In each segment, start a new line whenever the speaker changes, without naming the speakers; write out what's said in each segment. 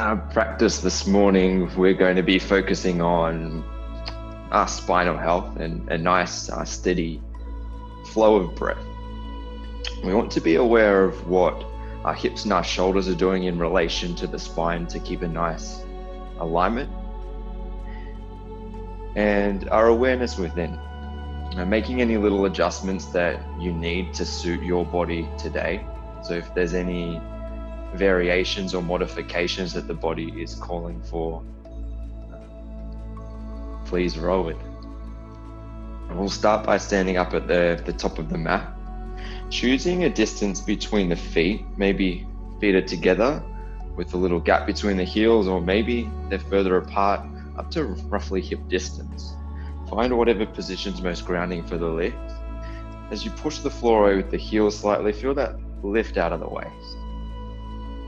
our practice this morning, we're going to be focusing on our spinal health and a nice, steady flow of breath. We want to be aware of what our hips and our shoulders are doing in relation to the spine to keep a nice alignment, and our awareness within. Making any little adjustments that you need to suit your body today. So if there's any variations or modifications that the body is calling for, please roll it. And we'll start by standing up at the top of the mat, choosing a distance between the feet. Maybe feet are together with a little gap between the heels, or maybe they're further apart up to roughly hip distance. Find whatever position's most grounding for the lift. As you push the floor away with the heels slightly, feel that lift out of the waist.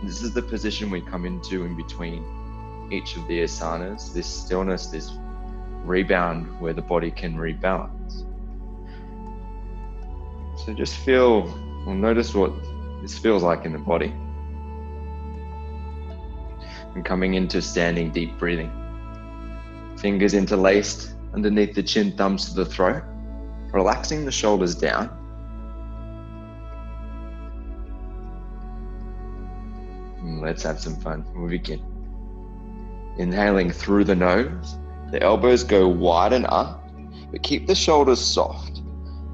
This is the position we come into in between each of the asanas, this stillness, this rebound where the body can rebalance. So just feel, or notice what this feels like in the body. And coming into standing deep breathing. Fingers interlaced underneath the chin, thumbs to the throat, relaxing the shoulders down. And let's have some fun. We'll begin. Inhaling through the nose, the elbows go wide and up, but keep the shoulders soft.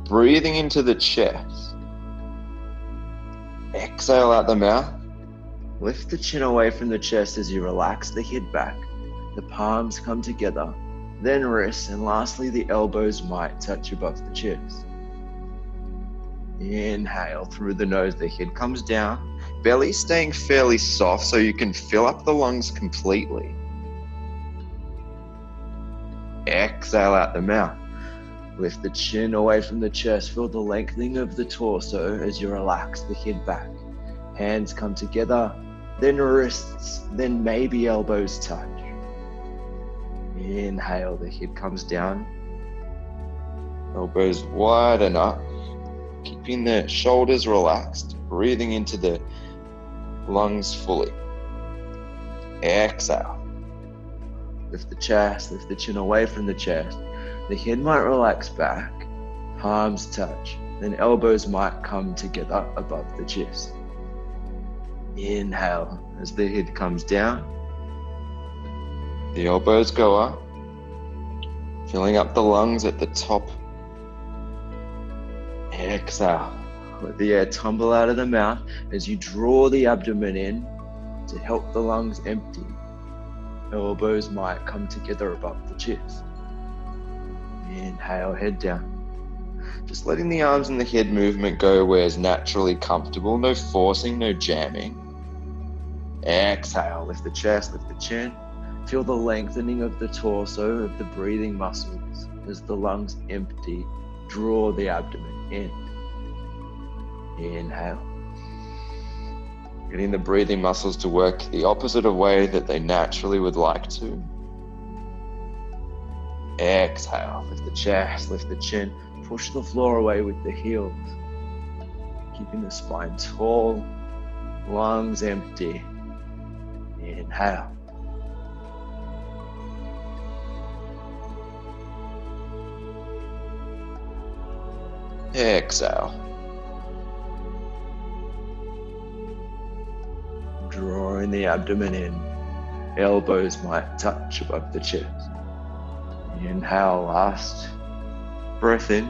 Breathing into the chest. Exhale out the mouth. Lift the chin away from the chest as you relax the head back. The palms come together, then wrists, and lastly the elbows might touch above the chest. Inhale through the nose, the head comes down, belly staying fairly soft so you can fill up the lungs completely. Exhale out the mouth. Lift the chin away from the chest, feel the lengthening of the torso as you relax the head back. Hands come together, then wrists, then maybe elbows touch. Inhale, the head comes down, elbows wide and up, keeping the shoulders relaxed, breathing into the lungs fully. Exhale. Lift the chest, lift the chin away from the chest. The head might relax back, palms touch, then elbows might come together above the chest. Inhale as the head comes down. The elbows go up, filling up the lungs at the top. Exhale. Let the air tumble out of the mouth as you draw the abdomen in to help the lungs empty. Elbows might come together above the chest. Inhale, head down. Just letting the arms and the head movement go where it's naturally comfortable. No forcing, no jamming. Exhale, lift the chest, lift the chin. Feel the lengthening of the torso, of the breathing muscles as the lungs empty. Draw the abdomen in. Inhale. Getting the breathing muscles to work the opposite of way that they naturally would like to. Exhale. Lift the chest, lift the chin. Push the floor away with the heels. Keeping the spine tall, lungs empty. Inhale. Exhale. Drawing the abdomen in. Elbows might touch above the chest. Inhale, last breath in.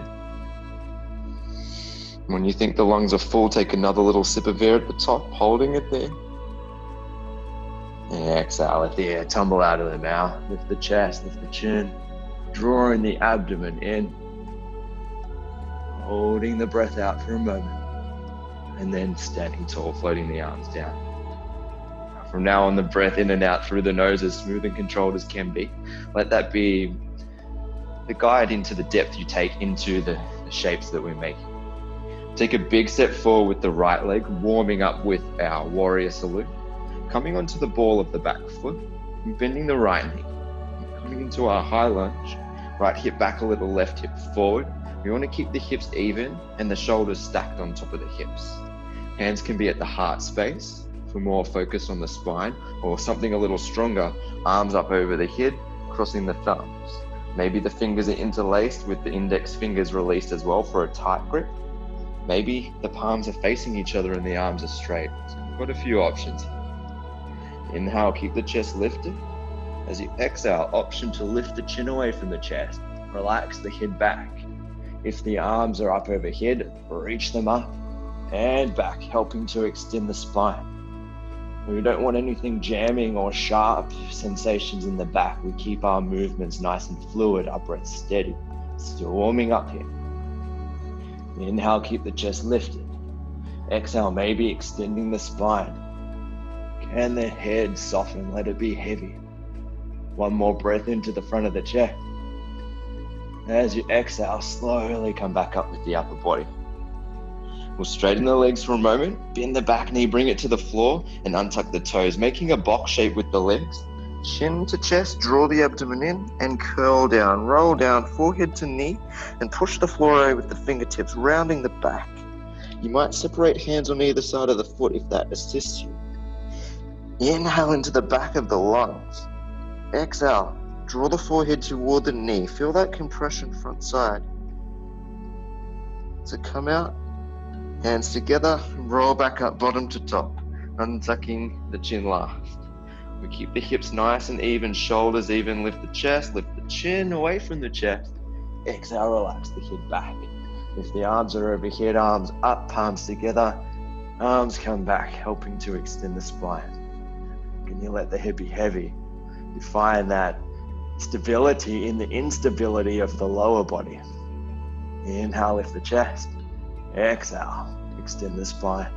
When you think the lungs are full, take another little sip of air at the top, holding it there. And exhale, let the air tumble out of the mouth. Lift the chest, lift the chin. Drawing the abdomen in. Holding the breath out for a moment, and then standing tall, floating the arms down. From now on, the breath in and out through the nose as smooth and controlled as can be. Let that be the guide into the depth you take into the shapes that we're making. Take a big step forward with the right leg, warming up with our warrior salute. Coming onto the ball of the back foot, and bending the right knee. Coming into our high lunge, right hip back a little, left hip forward. We want to keep the hips even and the shoulders stacked on top of the hips. Hands can be at the heart space, For more focus on the spine, or something a little stronger, arms up over the head, crossing the thumbs. Maybe the fingers are interlaced with the index fingers released as well for a tight grip. Maybe the palms are facing each other and the arms are straight. So we've got a few options. Inhale, keep the chest lifted. As you exhale, option to lift the chin away from the chest. Relax the head back. If the arms are up overhead, reach them up and back, helping to extend the spine. We don't want anything jamming or sharp sensations in the back. We keep our movements nice and fluid, our breath steady. Still warming up here. Inhale, keep the chest lifted. Exhale, maybe extending the spine. Can the head soften? Let it be heavy. One more breath into the front of the chest. As you exhale, slowly come back up with the upper body. We'll straighten the legs for a moment, bend the back knee, bring it to the floor, and untuck the toes, making a box shape with the legs. Chin to chest, draw the abdomen in, and curl down. Roll down, forehead to knee, and push the floor away with the fingertips, rounding the back. You might separate hands on either side of the foot if that assists you. Inhale into the back of the lungs. Exhale, draw the forehead toward the knee. Feel that compression front side. So come out, hands together, roll back up bottom to top, untucking the chin last. We keep the hips nice and even, shoulders even, lift the chest, lift the chin away from the chest. Exhale, relax the head back. If the arms are overhead, arms up, palms together, arms come back, helping to extend the spine. Can you let the head be heavy? You find that stability in the instability of the lower body. Inhale, lift the chest. Exhale, extend the spine.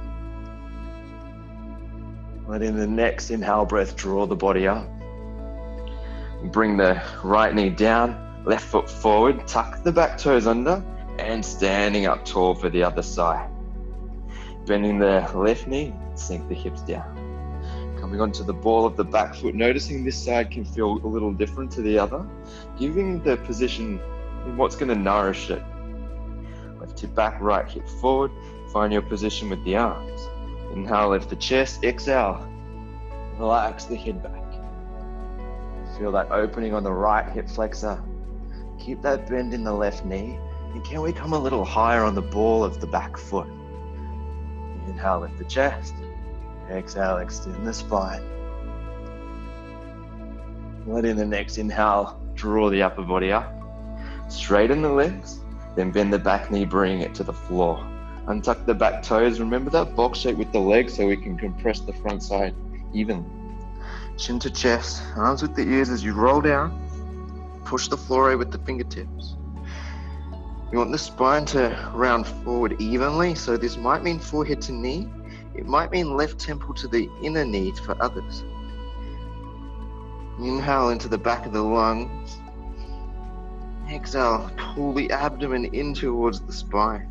Let in the next inhale breath, draw the body up. Bring the right knee down, left foot forward, tuck the back toes under, and standing up tall for the other side. Bending the left knee, sink the hips down. Coming onto the ball of the back foot, noticing this side can feel a little different to the other, giving the position in what's going to nourish it. Left hip back, right hip forward, find your position with the arms. Inhale, lift the chest, exhale, relax the head back. Feel that opening on the right hip flexor. Keep that bend in the left knee, and can we come a little higher on the ball of the back foot? Inhale, lift the chest. Exhale, extend the spine. Let in the next inhale, draw the upper body up. Straighten the legs, then bend the back knee, bring it to the floor. Untuck the back toes. Remember that box shape with the legs so we can compress the front side evenly. Chin to chest, arms with the ears as you roll down. Push the floor away with the fingertips. You want the spine to round forward evenly, so this might mean forehead to knee. It might mean left temple to the inner knee for others. Inhale into the back of the lungs. Exhale, pull the abdomen in towards the spine.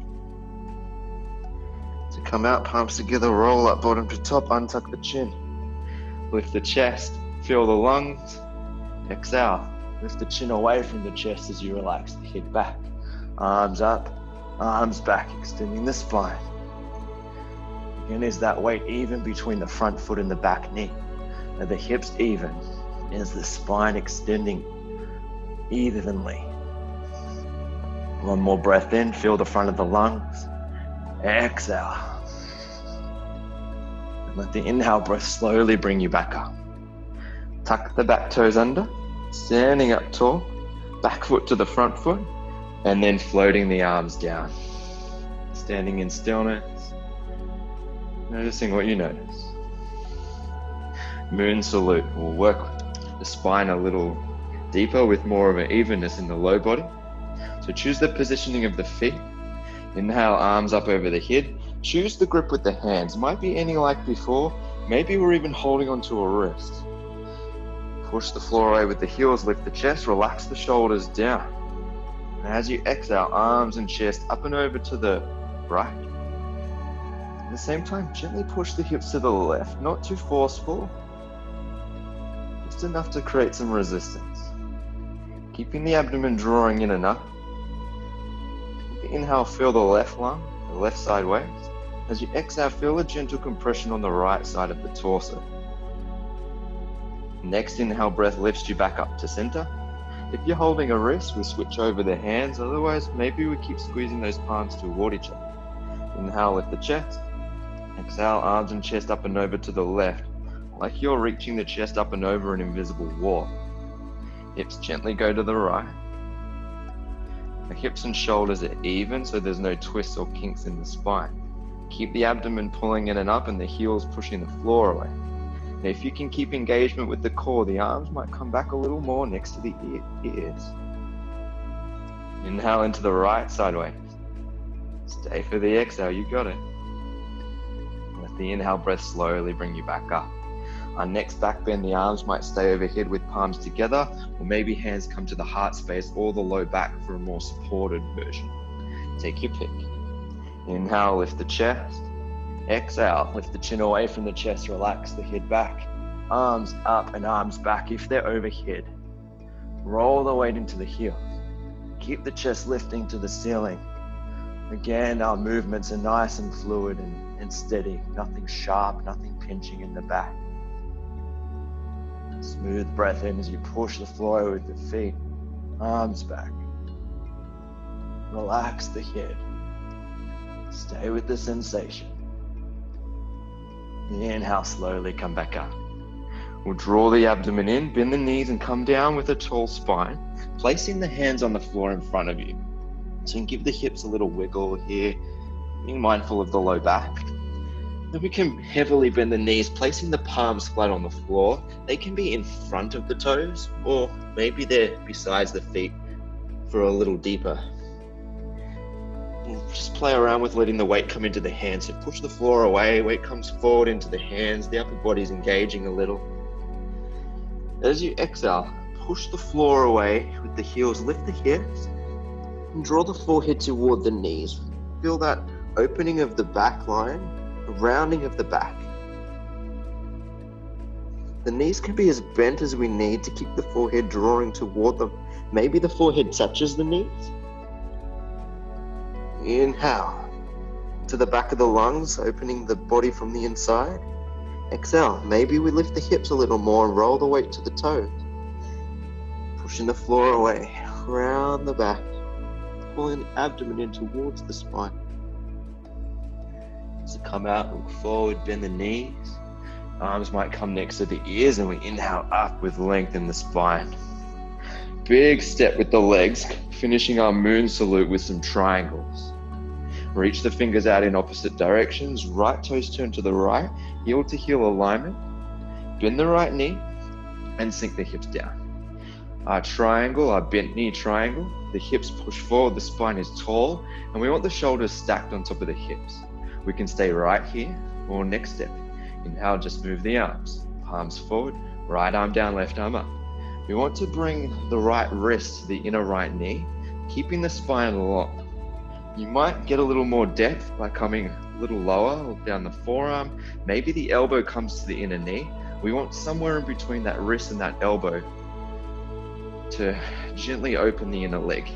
To come out, palms together, roll up bottom to top, untuck the chin. Lift the chest, feel the lungs. Exhale, lift the chin away from the chest as you relax the head back. Arms up, arms back, extending the spine. Again, is that weight even between the front foot and the back knee? Are the hips even? Is the spine extending evenly? One more breath in, feel the front of the lungs. Exhale. And let the inhale breath slowly bring you back up. Tuck the back toes under, standing up tall, back foot to the front foot, and then floating the arms down. Standing in stillness, noticing what you notice. Moon salute will work the spine a little deeper with more of an evenness in the low body. So choose the positioning of the feet. Inhale, arms up over the head. Choose the grip with the hands. Might be any like before. Maybe we're even holding onto a wrist. Push the floor away with the heels, lift the chest, relax the shoulders down. And as you exhale, arms and chest up and over to the right. At the same time, gently push the hips to the left, not too forceful. Just enough to create some resistance. Keeping the abdomen drawing in enough. Inhale, feel the left lung, the left side waist. As you exhale, feel a gentle compression on the right side of the torso. Next inhale breath lifts you back up to center. If you're holding a wrist, we'll switch over the hands. Otherwise, maybe we keep squeezing those palms toward each other. Inhale, lift the chest. Exhale, arms and chest up and over to the left, like you're reaching the chest up and over an invisible wall. Hips gently go to the right. The hips and shoulders are even, so there's no twists or kinks in the spine. Keep the abdomen pulling in and up and the heels pushing the floor away. Now, if you can keep engagement with the core, the arms might come back a little more next to the ears. Inhale into the right sideways. Stay for the exhale, you got it. Let the inhale breath slowly bring you back up. Our next back bend, the arms might stay overhead with palms together, or maybe hands come to the heart space or the low back for a more supported version. Take your pick. Inhale, lift the chest. Exhale, lift the chin away from the chest, relax the head back. Arms up and arms back if they're overhead. Roll the weight into the heels. Keep the chest lifting to the ceiling. Again, our movements are nice and fluid and steady. Nothing sharp, nothing pinching in the back. Smooth breath in as you push the floor with the feet. Arms back. Relax the head. Stay with the sensation. Inhale, slowly come back up. We'll draw the abdomen in, bend the knees and come down with a tall spine, placing the hands on the floor in front of you. So you can give the hips a little wiggle here, being mindful of the low back. Then we can heavily bend the knees, placing the palms flat on the floor. They can be in front of the toes, or maybe they're besides the feet for a little deeper. We'll just play around with letting the weight come into the hands. So push the floor away, weight comes forward into the hands, the upper body's engaging a little. As you exhale, push the floor away with the heels, lift the hips, and draw the forehead toward the knees. Feel that opening of the back line, the rounding of the back. The knees can be as bent as we need to keep the forehead drawing toward them. Maybe the forehead touches the knees. Inhale to the back of the lungs, opening the body from the inside. Exhale, maybe we lift the hips a little more and roll the weight to the toes. Pushing the floor away, round the back, pulling the abdomen in towards the spine. As you come out, look forward, bend the knees. Arms might come next to the ears and we inhale up with length in the spine. Big step with the legs, finishing our moon salute with some triangles. Reach the fingers out in opposite directions, right toes turn to the right, heel to heel alignment. Bend the right knee and sink the hips down. Our triangle, our bent knee triangle, the hips push forward, the spine is tall, and we want the shoulders stacked on top of the hips. We can stay right here, or next step. Inhale, just move the arms. Palms forward, right arm down, left arm up. We want to bring the right wrist to the inner right knee, keeping the spine long. You might get a little more depth by coming a little lower or down the forearm. Maybe the elbow comes to the inner knee. We want somewhere in between that wrist and that elbow to gently open the inner leg.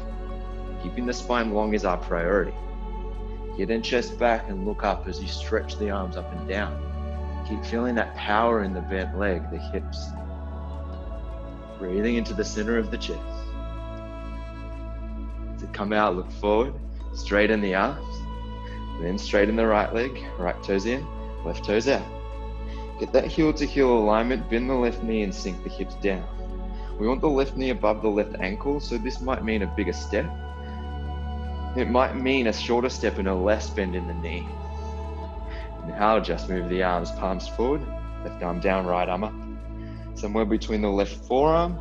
Keeping the spine long is our priority. Head and chest back and look up as you stretch the arms up and down. Keep feeling that power in the bent leg, the hips. Breathing into the center of the chest. To come out, look forward, straighten the arms, then straighten the right leg, right toes in, left toes out. Get that heel to heel alignment, bend the left knee and sink the hips down. We want the left knee above the left ankle, so this might mean a bigger step. It might mean a shorter step and a less bend in the knee. Inhale, just move the arms, palms forward, left arm down, right arm up. Somewhere between the left forearm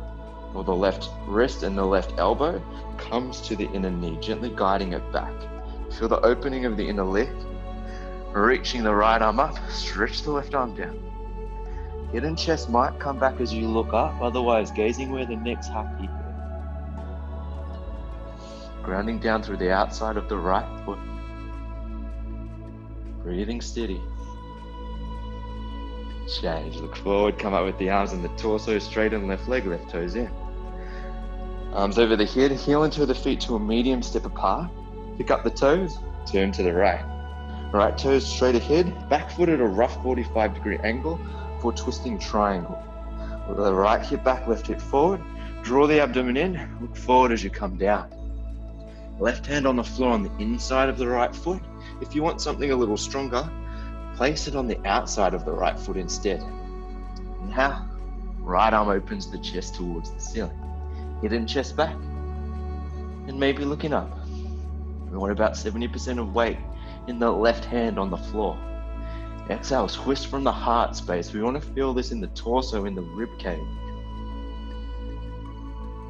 or the left wrist and the left elbow comes to the inner knee, gently guiding it back. Feel the opening of the inner leg, reaching the right arm up, stretch the left arm down. Head and chest might come back as you look up, otherwise gazing where the neck's happy. Grounding down through the outside of the right foot. Breathing steady. Change, look forward, come up with the arms and the torso, straighten left leg, left toes in. Arms over the head, heel into the feet to a medium step apart. Pick up the toes, turn to the right. Right toes straight ahead, back foot at a rough 45-degree angle for twisting triangle. With the right hip back, left hip forward. Draw the abdomen in, look forward as you come down. Left hand on the floor on the inside of the right foot. If you want something a little stronger, place it on the outside of the right foot instead. Inhale, right arm opens the chest towards the ceiling. Hidden chest back, and maybe looking up. We want about 70% of weight in the left hand on the floor. Exhale, twist from the heart space. We want to feel this in the torso, in the rib cage.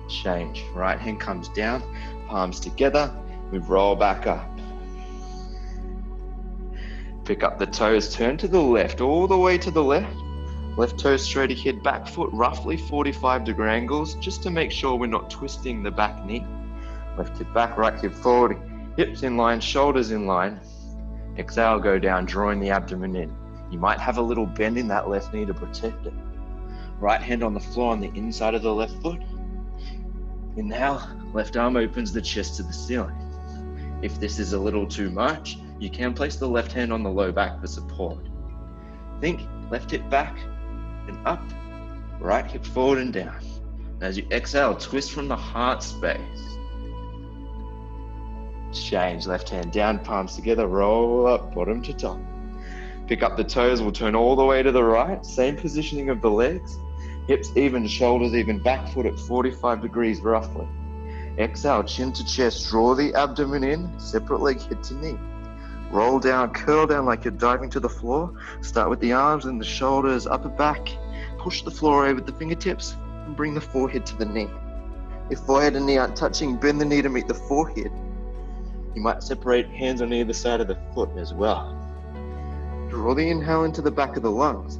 Change. Right hand comes down, palms together. We roll back up. Pick up the toes, turn to the left, all the way to the left. Left toe straight ahead, back foot roughly 45-degree angles, just to make sure we're not twisting the back knee. Left hip back, right hip forward, hips in line, shoulders in line. Exhale, go down, drawing the abdomen in. You might have a little bend in that left knee to protect it. Right hand on the floor on the inside of the left foot. Inhale, left arm opens the chest to the ceiling. If this is a little too much, you can place the left hand on the low back for support. Think left hip back and up, right hip forward and down. And as you exhale, twist from the heart space. Change, left hand down, palms together, roll up, bottom to top. Pick up the toes, we'll turn all the way to the right, same positioning of the legs. Hips even, shoulders even, back foot at 45 degrees roughly. Exhale, chin to chest, draw the abdomen in, separate leg head to knee. Roll down, curl down like you're diving to the floor. Start with the arms and the shoulders, upper back. Push the floor away with the fingertips and bring the forehead to the knee. If forehead and knee aren't touching, bend the knee to meet the forehead. You might separate hands on either side of the foot as well. Draw the inhale into the back of the lungs.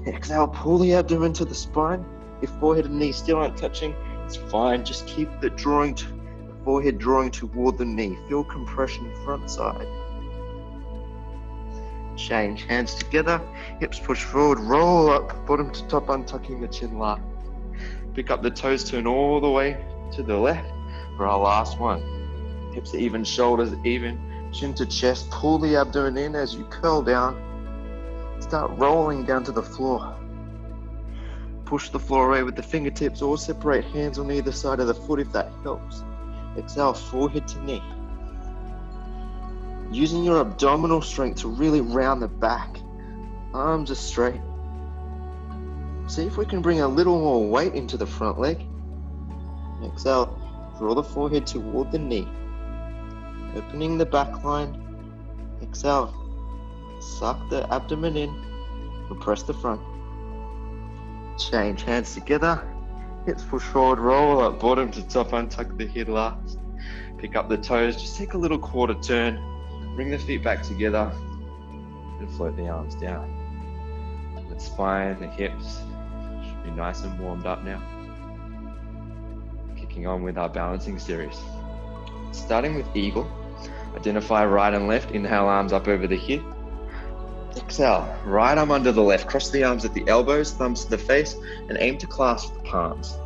Exhale, pull the abdomen to the spine. If forehead and knee still aren't touching, it's fine. Just keep the forehead drawing toward the knee. Feel compression front side. Change, hands together, hips push forward, roll up, bottom to top, untucking the chin last. Pick up the toes, turn all the way to the left for our last one. Hips even, shoulders even, chin to chest, pull the abdomen in as you curl down. Start rolling down to the floor. Push the floor away with the fingertips or separate hands on either side of the foot if that helps. Exhale, forehead to knee. Using your abdominal strength to really round the back. Arms are straight. See if we can bring a little more weight into the front leg. Exhale, draw the forehead toward the knee. Opening the back line. Exhale, suck the abdomen in, compress the front. Change, hands together, hips push forward, roll up, bottom to top, untuck the head last. Pick up the toes, just take a little quarter turn, bring the feet back together, and float the arms down. The spine, the hips should be nice and warmed up now. Kicking on with our balancing series. Starting with eagle, identify right and left, inhale arms up over the hip. Exhale, right arm under the left, cross the arms at the elbows, thumbs to the face, and aim to clasp the palms.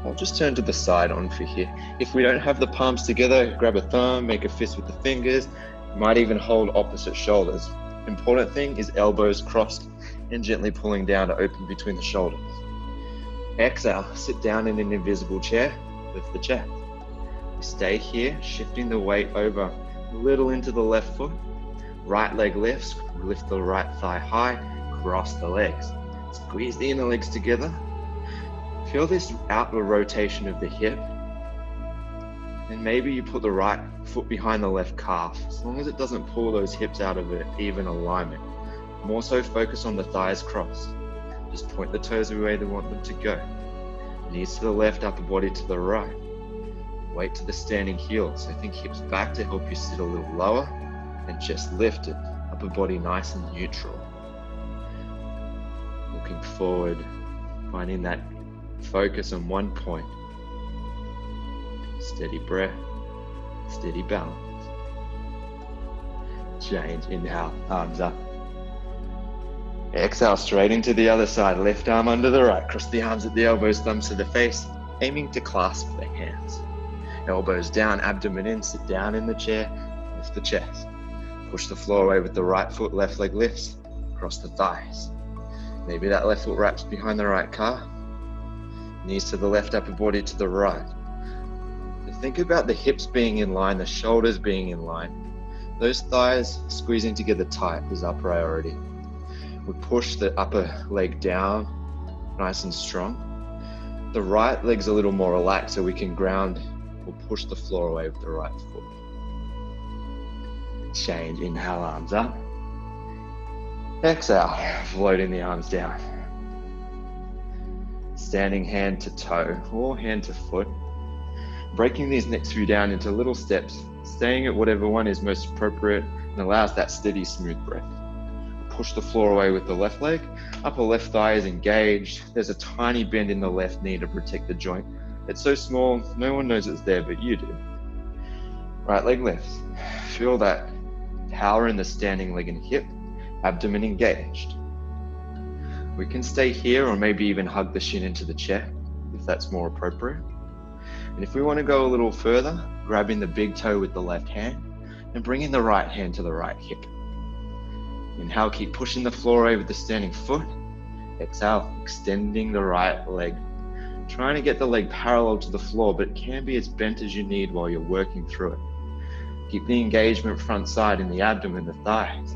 I'll just turn to the side on for here. If we don't have the palms together, grab a thumb, make a fist with the fingers, you might even hold opposite shoulders. Important thing is elbows crossed and gently pulling down to open between the shoulders. Exhale, sit down in an invisible chair, lift the chest. We stay here, shifting the weight over a little into the left foot. Right leg lifts, lift the right thigh high, cross the legs. Squeeze the inner legs together. Feel this outward rotation of the hip. And maybe you put the right foot behind the left calf, as long as it doesn't pull those hips out of an even alignment. More so focus on the thighs crossed. Just point the toes the way they want them to go. Knees to the left, upper body to the right. Weight to the standing heel, so think hips back to help you sit a little lower. And chest lifted, upper body nice and neutral. Looking forward, finding that focus on one point. Steady breath, steady balance. Change, inhale, arms up. Exhale, straight into the other side, left arm under the right, cross the arms at the elbows, thumbs to the face, aiming to clasp the hands. Elbows down, abdomen in, sit down in the chair, lift the chest. Push the floor away with the right foot, left leg lifts, across the thighs. Maybe that left foot wraps behind the right calf. Knees to the left, upper body to the right. So think about the hips being in line, the shoulders being in line. Those thighs squeezing together tight is our priority. We push the upper leg down, nice and strong. The right leg's a little more relaxed, so we can ground or push the floor away with the right foot. Change, inhale, arms up. Exhale, floating the arms down. Standing hand to toe or hand to foot. Breaking these next few down into little steps, staying at whatever one is most appropriate and allows that steady, smooth breath. Push the floor away with the left leg. Upper left thigh is engaged. There's a tiny bend in the left knee to protect the joint. It's so small, no one knows it's there, but you do. Right leg lifts. Feel that power in the standing leg and hip, abdomen engaged. We can stay here or maybe even hug the shin into the chair if that's more appropriate. And if we want to go a little further, grabbing the big toe with the left hand and bringing the right hand to the right hip. Inhale, keep pushing the floor away with the standing foot. Exhale, extending the right leg. Trying to get the leg parallel to the floor, but it can be as bent as you need while you're working through it. Keep the engagement front side in the abdomen, the thighs.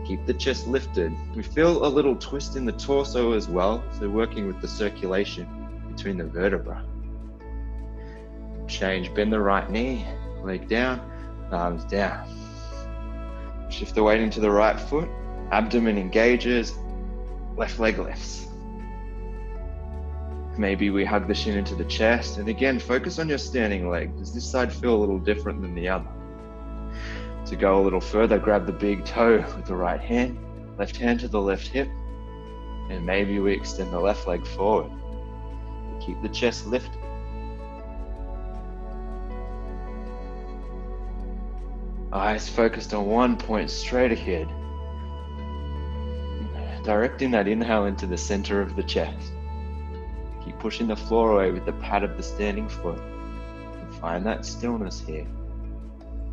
Keep the chest lifted. We feel a little twist in the torso as well, so working with the circulation between the vertebrae. Change, bend the right knee, leg down, arms down. Shift the weight into the right foot, abdomen engages, left leg lifts. Maybe we hug the shin into the chest, and again, focus on your standing leg. Does this side feel a little different than the other? To go a little further, grab the big toe with the right hand to the left hip, and maybe we extend the left leg forward. Keep the chest lifted. Eyes focused on one point straight ahead. Directing that inhale into the center of the chest. Keep pushing the floor away with the pad of the standing foot. And find that stillness here.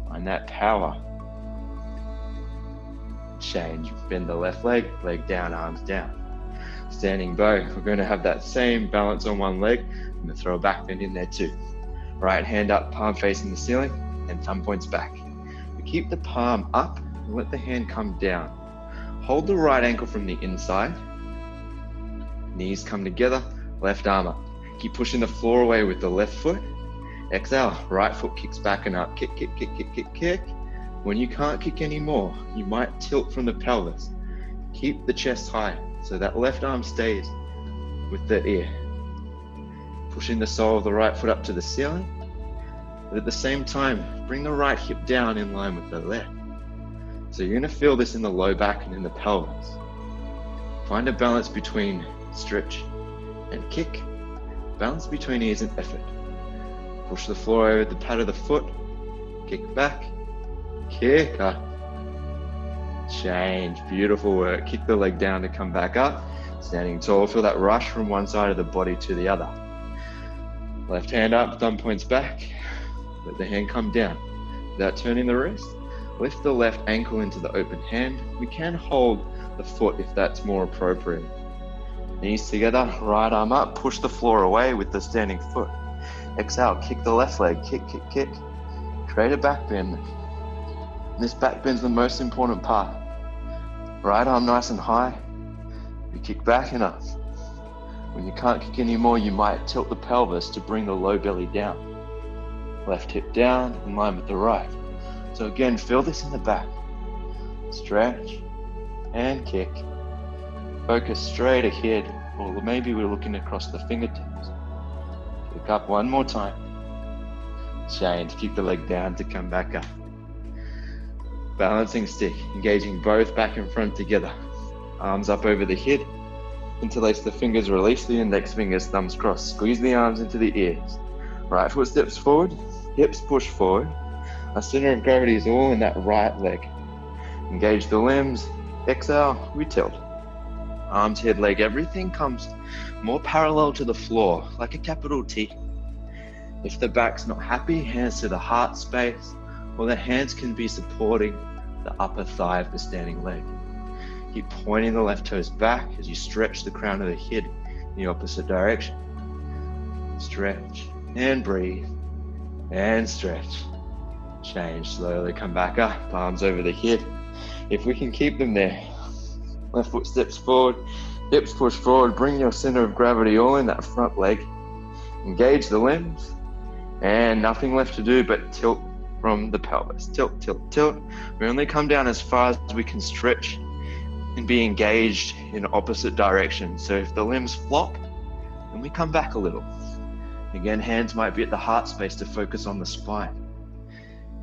Find that power. Change. Bend the left leg, leg down, arms down. Standing bow. We're going to have that same balance on one leg. I'm going to throw a back bend in there too. Right hand up, palm facing the ceiling, and thumb points back. Keep the palm up and let the hand come down. Hold the right ankle from the inside. Knees come together, left arm up. Keep pushing the floor away with the left foot. Exhale, right foot kicks back and up. Kick, kick, kick, kick, kick, kick. When you can't kick anymore, you might tilt from the pelvis. Keep the chest high so that left arm stays with the ear. Pushing the sole of the right foot up to the ceiling. But at the same time, bring the right hip down in line with the left. So you're going to feel this in the low back and in the pelvis. Find a balance between stretch and kick. Balance between ease and effort. Push the floor over the pad of the foot. Kick back. Kick up. Change. Beautiful work. Kick the leg down to come back up. Standing tall. Feel that rush from one side of the body to the other. Left hand up, thumb points back. Let the hand come down. Without turning the wrist, lift the left ankle into the open hand. We can hold the foot if that's more appropriate. Knees together, right arm up, push the floor away with the standing foot. Exhale, kick the left leg, kick, kick, kick. Create a back bend. This back bend's the most important part. Right arm nice and high. You kick back and up. When you can't kick anymore, you might tilt the pelvis to bring the low belly down. Left hip down, in line with the right. So again, feel this in the back. Stretch and kick. Focus straight ahead, or maybe we're looking across the fingertips. Kick up one more time. Change, keep the leg down to come back up. Balancing stick, engaging both back and front together. Arms up over the head. Interlace the fingers, release the index fingers, thumbs crossed. Squeeze the arms into the ears. Right foot steps forward, hips push forward. Our center of gravity is all in that right leg. Engage the limbs. Exhale, we tilt. Arms, head, leg, everything comes more parallel to the floor, like a capital T. If the back's not happy, hands to the heart space, or the hands can be supporting the upper thigh of the standing leg. Keep pointing the left toes back as you stretch the crown of the head in the opposite direction. Stretch and breathe and stretch. Change, slowly come back up, arms over the head. If we can keep them there, left foot steps forward, hips push forward, bring your center of gravity all in that front leg. Engage the limbs, and nothing left to do but tilt from the pelvis. Tilt, tilt, tilt. We only come down as far as we can stretch and be engaged in opposite directions. So if the limbs flop, then we come back a little. Again, hands might be at the heart space to focus on the spine.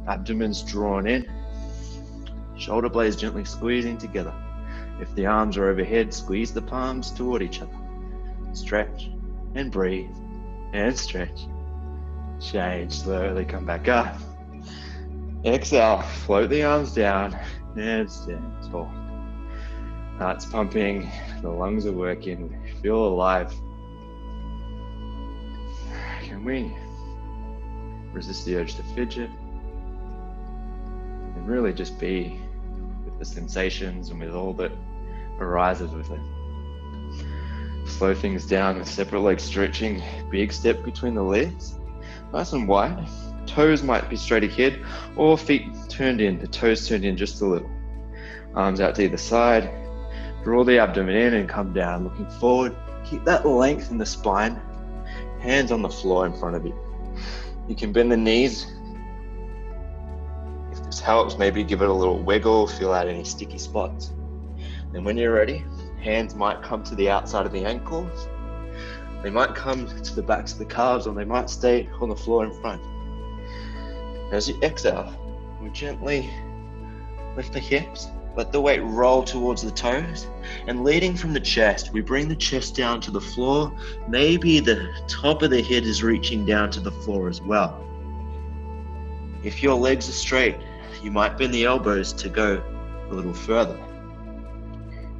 Abdomen's drawn in. Shoulder blades gently squeezing together. If the arms are overhead, squeeze the palms toward each other. Stretch and breathe and stretch. Change, slowly come back up. Exhale, float the arms down and stand tall. Heart's pumping, the lungs are working, feel alive. Can we resist the urge to fidget and really just be with the sensations and with all that arises with it? Slow things down with separate leg stretching, big step between the legs, nice and wide. Toes might be straight ahead or feet turned in, the toes turned in just a little. Arms out to either side, draw the abdomen in and come down, looking forward. Keep that length in the spine, hands on the floor in front of you. You can bend the knees. If this helps, maybe give it a little wiggle, feel out any sticky spots. Then when you're ready, hands might come to the outside of the ankles. They might come to the backs of the calves, or they might stay on the floor in front. As you exhale, we gently lift the hips, let the weight roll towards the toes, and leading from the chest, we bring the chest down to the floor. Maybe the top of the head is reaching down to the floor as well. If your legs are straight, you might bend the elbows to go a little further.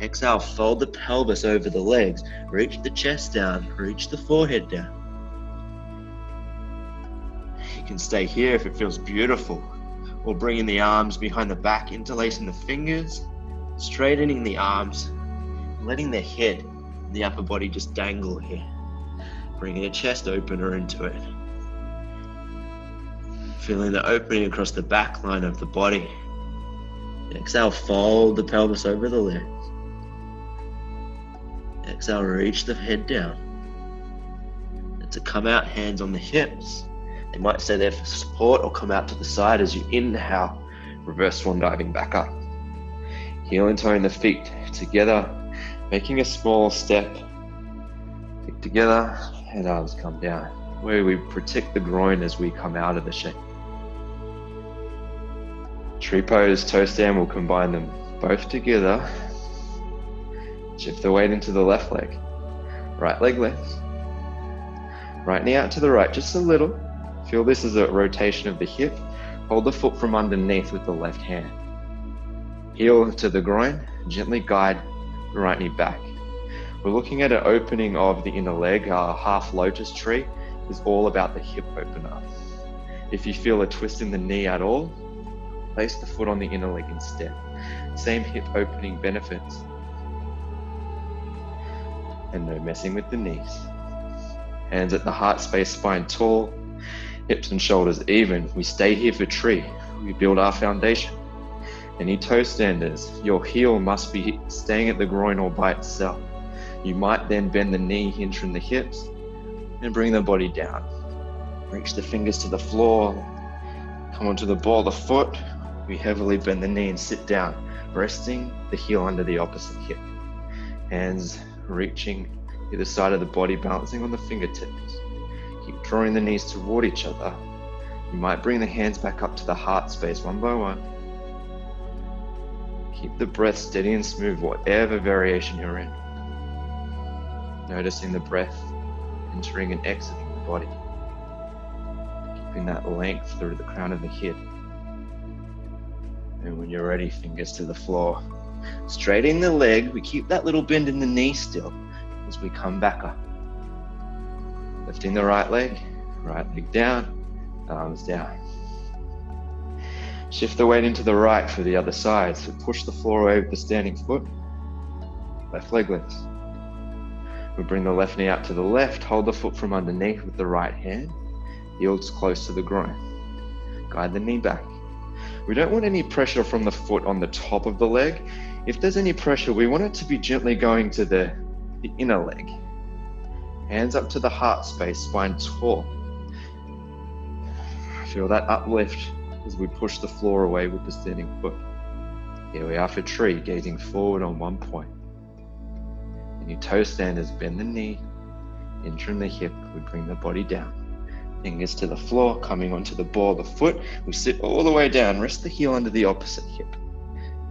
Exhale, fold the pelvis over the legs, reach the chest down, reach the forehead down. You can stay here if it feels beautiful, or bringing the arms behind the back, interlacing the fingers, straightening the arms, letting the head and the upper body just dangle here. Bringing a chest opener into it. Feeling the opening across the back line of the body. Exhale, fold the pelvis over the legs. Exhale, reach the head down. And to come out, hands on the hips. They might stay there for support or come out to the side as you inhale, reverse swan diving back up. Heel and toe in the feet together, making a small step. Feet together, and arms come down. Where we protect the groin as we come out of the shape. Tree pose, toe stand, we'll combine them both together. Shift the weight into the left leg. Right leg lifts. Right knee out to the right, just a little. Feel this as a rotation of the hip. Hold the foot from underneath with the left hand. Heel to the groin, gently guide the right knee back. We're looking at an opening of the inner leg. Our half lotus tree is all about the hip opener. If you feel a twist in the knee at all, place the foot on the inner leg instead. Same hip opening benefits. And no messing with the knees. Hands at the heart space, spine tall, hips and shoulders even. We stay here for tree. We build our foundation. Any toe standers, your heel must be staying at the groin all by itself. You might then bend the knee, hinge from the hips, and bring the body down. Reach the fingers to the floor, come onto the ball of the foot. We heavily bend the knee and sit down, resting the heel under the opposite hip. Hands reaching either side of the body, balancing on the fingertips. Keep drawing the knees toward each other. You might bring the hands back up to the heart space one by one. Keep the breath steady and smooth, whatever variation you're in. Noticing the breath entering and exiting the body. Keeping that length through the crown of the head. And when you're ready, fingers to the floor. Straightening the leg, we keep that little bend in the knee still as we come back up. Lifting the right leg down, arms down. Shift the weight into the right for the other side. So push the floor away with the standing foot. Left leg lifts. We bring the left knee out to the left. Hold the foot from underneath with the right hand. Heels close to the groin. Guide the knee back. We don't want any pressure from the foot on the top of the leg. If there's any pressure, we want it to be gently going to the inner leg. Hands up to the heart space, spine tall. Feel that uplift as we push the floor away with the standing foot. Here we are for tree, gazing forward on one point. And your toe standers, bend the knee, in from the hip, we bring the body down. Fingers to the floor, coming onto the ball of the foot. We sit all the way down, rest the heel under the opposite hip.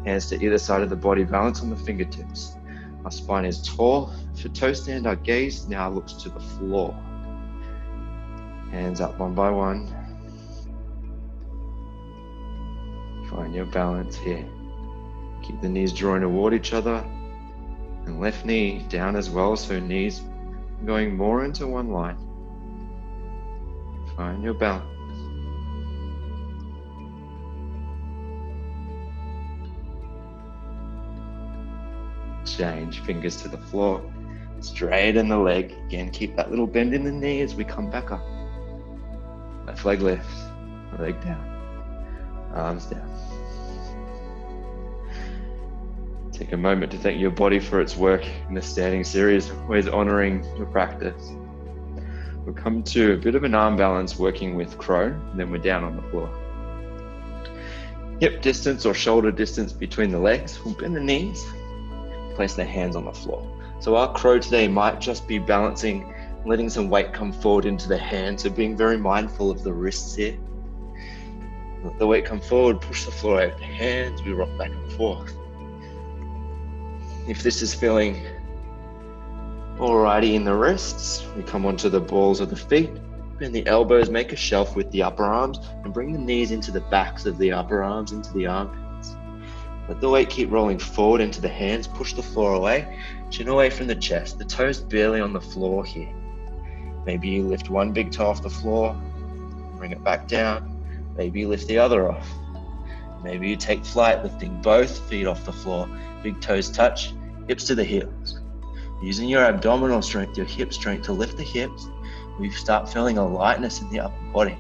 Hands to either side of the body, balance on the fingertips. Our spine is tall. For toe stand, our gaze now looks to the floor. Hands up one by one. Find your balance here. Keep the knees drawing toward each other. And left knee down as well, so knees going more into one line. Find your balance. Change, fingers to the floor. Straighten the leg. Again, keep that little bend in the knee as we come back up. Left leg lifts, leg down, arms down. Take a moment to thank your body for its work in the standing series, always honoring your practice. We'll come to a bit of an arm balance working with crow, and then we're down on the floor. Hip distance or shoulder distance between the legs. We'll bend the knees, place the hands on the floor. So our crow today might just be balancing, letting some weight come forward into the hands, so being very mindful of the wrists here. Let the weight come forward, push the floor out with the hands, we rock back and forth. If this is feeling alrighty in the wrists, we come onto the balls of the feet, bend the elbows, make a shelf with the upper arms, and bring the knees into the backs of the upper arms, into the armpits. Let the weight keep rolling forward into the hands, push the floor away, chin away from the chest, the toes barely on the floor here. Maybe you lift one big toe off the floor, bring it back down. Maybe you lift the other off. Maybe you take flight, lifting both feet off the floor, big toes touch, hips to the heels. Using your abdominal strength, your hip strength to lift the hips, we start feeling a lightness in the upper body.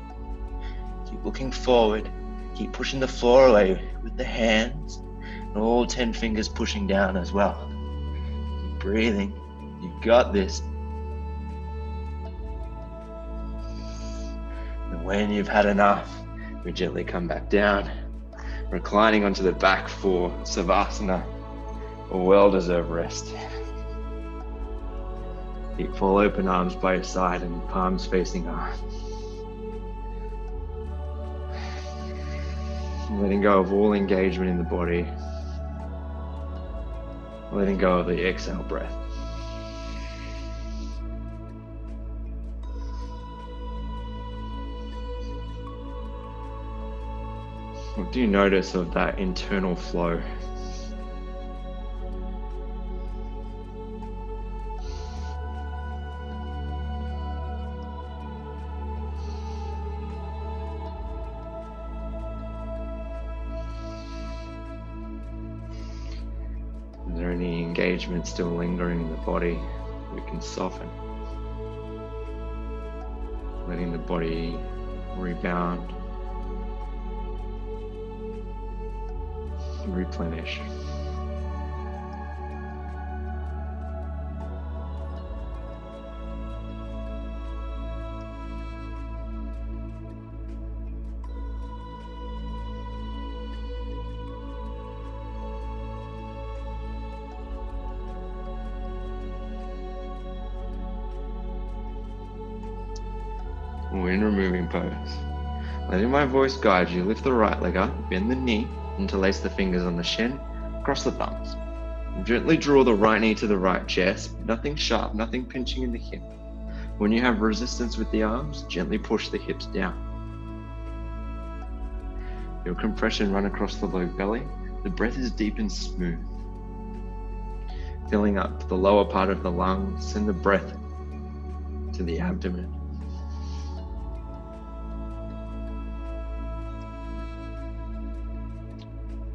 Keep looking forward, keep pushing the floor away with the hands, and all 10 fingers pushing down as well. Keep breathing, you've got this. And when you've had enough, we gently come back down, reclining onto the back for Savasana, a well-deserved rest. Keep full open arms by your side and palms facing up. Letting go of all engagement in the body. Letting go of the exhale breath. What do you notice of that internal flow? Is there any engagement still lingering in the body we can soften? Letting the body rebound, replenish. We're in removing pose. Letting my voice guide you, lift the right leg up, bend the knee, interlace the fingers on the shin, cross the thumbs. Gently draw the right knee to the right chest, nothing sharp, nothing pinching in the hip. When you have resistance with the arms, gently push the hips down. Feel compression run across the low belly. The breath is deep and smooth. Filling up the lower part of the lungs, send the breath to the abdomen.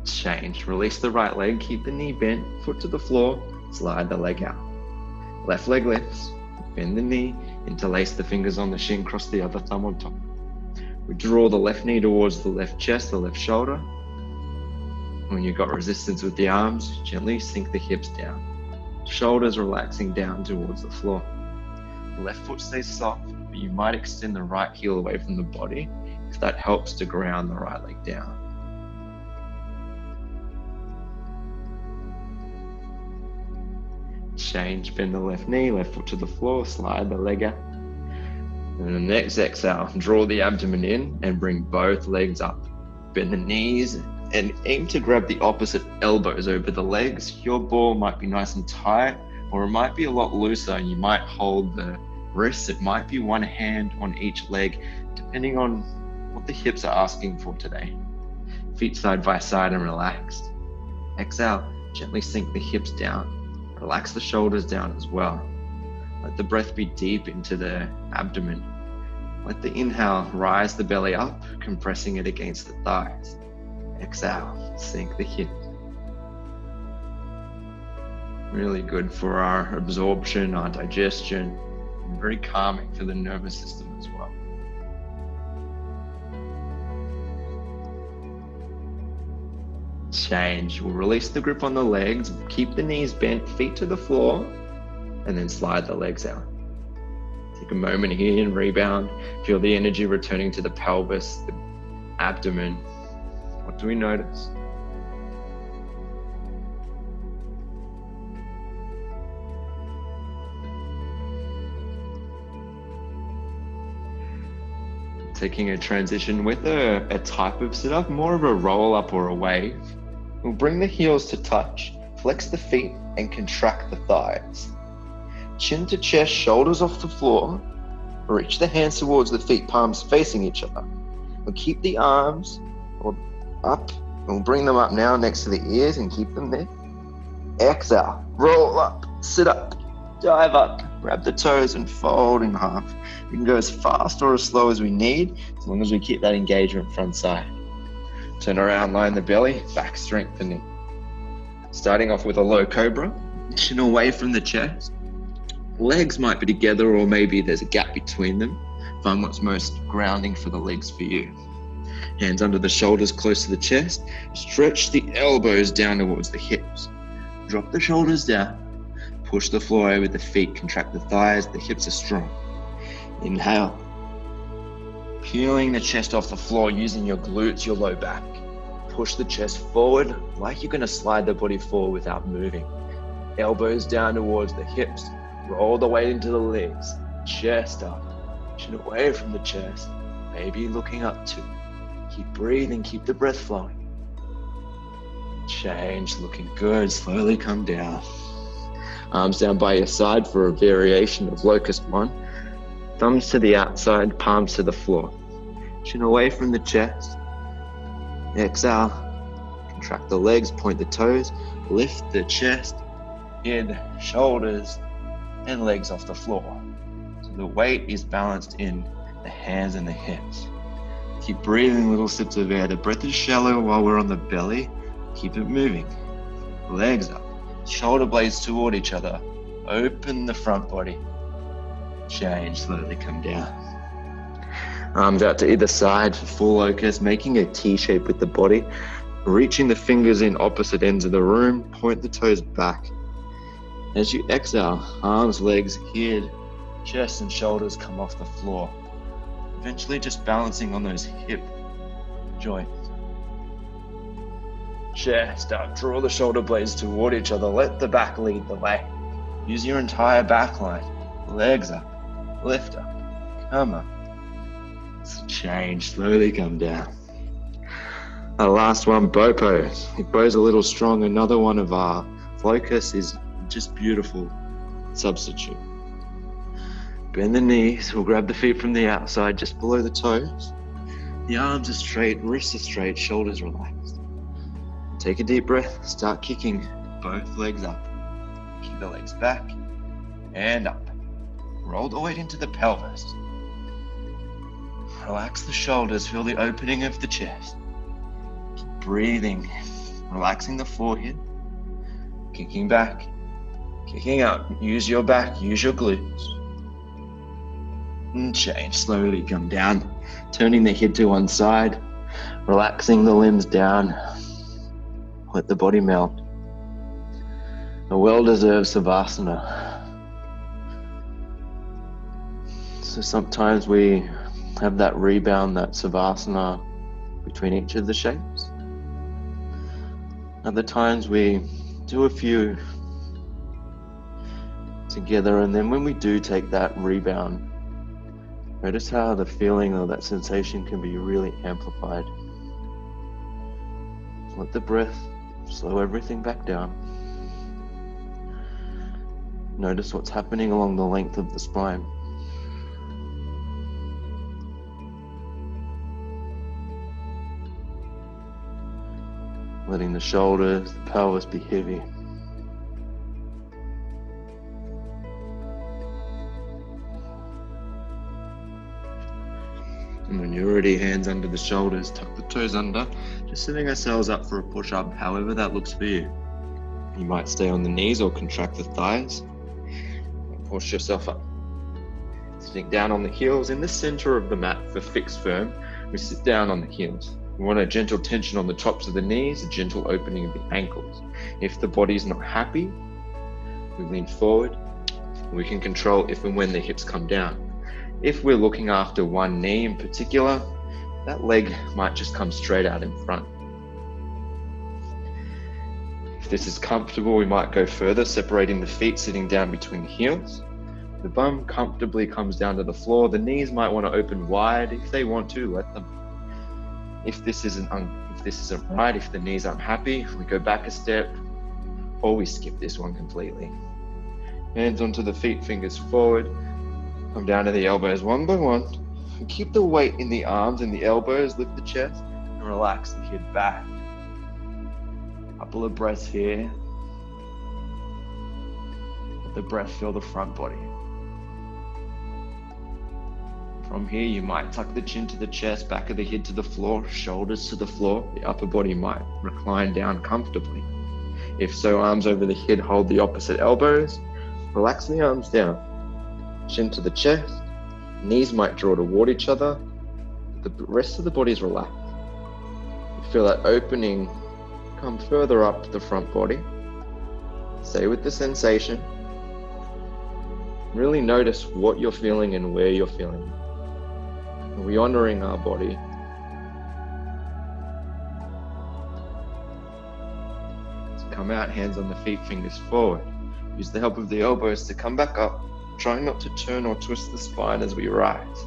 Change. Release the right leg, keep the knee bent, foot to the floor, slide the leg out. Left leg lifts, bend the knee, interlace the fingers on the shin, cross the other thumb on top. We draw the left knee towards the left chest, the left shoulder. When you've got resistance with the arms, gently sink the hips down. Shoulders relaxing down towards the floor. The left foot stays soft, but you might extend the right heel away from the body if that helps to ground the right leg down. Change, bend the left knee, left foot to the floor, slide the leg out. And the next exhale, draw the abdomen in and bring both legs up. Bend the knees and aim to grab the opposite elbows over the legs. Your ball might be nice and tight, or it might be a lot looser. You might hold the wrists. It might be one hand on each leg, depending on what the hips are asking for today. Feet side by side and relaxed. Exhale, gently sink the hips down. Relax the shoulders down as well. Let the breath be deep into the abdomen. Let the inhale rise the belly up, compressing it against the thighs. Exhale, sink the hips. Really good for our absorption, our digestion, and very calming for the nervous system as well. Change. We'll release the grip on the legs, keep the knees bent, feet to the floor, and then slide the legs out. Take a moment here and rebound. Feel the energy returning to the pelvis, the abdomen. What do we notice? Taking a transition with a type of sit-up, more of a roll-up or a wave. We'll bring the heels to touch, flex the feet, and contract the thighs. Chin to chest, shoulders off the floor. Reach the hands towards the feet, palms facing each other. We'll keep the arms up, and we'll bring them up now next to the ears and keep them there. Exhale, roll up, sit up, dive up, grab the toes and fold in half. We can go as fast or as slow as we need, as long as we keep that engagement front side. Turn around, line the belly, back strengthening. Starting off with a low cobra, chin away from the chest. Legs might be together, or maybe there's a gap between them. Find what's most grounding for the legs for you. Hands under the shoulders, close to the chest. Stretch the elbows down towards the hips. Drop the shoulders down. Push the floor over the feet, contract the thighs, the hips are strong. Inhale. Peeling the chest off the floor, using your glutes, your low back. Push the chest forward like you're going to slide the body forward without moving. Elbows down towards the hips. Roll the weight into the legs. Chest up. Chin away from the chest. Maybe looking up too. Keep breathing, keep the breath flowing. Change, looking good. Slowly come down. Arms down by your side for a variation of locust one. Thumbs to the outside, palms to the floor. Chin away from the chest. Exhale. Contract the legs, point the toes. Lift the chest, head, shoulders, and legs off the floor. So the weight is balanced in the hands and the hips. Keep breathing little sips of air. The breath is shallow while we're on the belly. Keep it moving. Legs up. Shoulder blades toward each other. Open the front body. Change, slowly come down. Arms out to either side for full locust, making a T shape with the body. Reaching the fingers in opposite ends of the room. Point the toes back. As you exhale, arms, legs, head, chest and shoulders come off the floor. Eventually just balancing on those hip joints. Chest up, draw the shoulder blades toward each other. Let the back lead the way. Use your entire back line. Legs up, lift up, come up. Change, slowly come down. Our last one, bow pose. If bow's a little strong, another one of our focus is just beautiful substitute. Bend the knees, we'll grab the feet from the outside just below the toes. The arms are straight, wrists are straight, shoulders relaxed. Take a deep breath, start kicking both legs up. Kick the legs back and up. Roll the weight into the pelvis. Relax the shoulders, feel the opening of the chest. Keep breathing Relaxing the forehead, kicking back, kicking up. Use your back, use your glutes. And change, slowly come down, turning the head to one side, relaxing the limbs down. Let the body melt. A well-deserved Savasana. So sometimes we have that rebound, that Savasana between each of the shapes. Other times we do a few together, and then when we do take that rebound, notice how the feeling or that sensation can be really amplified. Let the breath slow everything back down. Notice what's happening along the length of the spine. Letting the shoulders, the pelvis be heavy. And when you're ready, hands under the shoulders, tuck the toes under, just setting ourselves up for a push-up, however that looks for you. You might stay on the knees or contract the thighs. Push yourself up. Sitting down on the heels in the center of the mat for fixed firm, we sit down on the heels. We want a gentle tension on the tops of the knees, a gentle opening of the ankles. If the body's not happy, we lean forward. We can control if and when the hips come down. If we're looking after one knee in particular, that leg might just come straight out in front. If this is comfortable, we might go further, separating the feet, sitting down between the heels. The bum comfortably comes down to the floor. The knees might want to open wide. If they want to, let them. If this isn't right, if the knees aren't happy, we go back a step, or we skip this one completely. Hands onto the feet, fingers forward. Come down to the elbows one by one. And keep the weight in the arms and the elbows, lift the chest, and relax the head back. Couple of breaths here. Let the breath fill the front body. From here, you might tuck the chin to the chest, back of the head to the floor, shoulders to the floor. The upper body might recline down comfortably. If so, arms over the head, hold the opposite elbows. Relax the arms down. Chin to the chest. Knees might draw toward each other. The rest of the body is relaxed. You feel that opening come further up the front body. Stay with the sensation. Really notice what you're feeling and where you're feeling it. Are we honoring our body? So come out, hands on the feet, fingers forward. Use the help of the elbows to come back up. Try not to turn or twist the spine as we rise.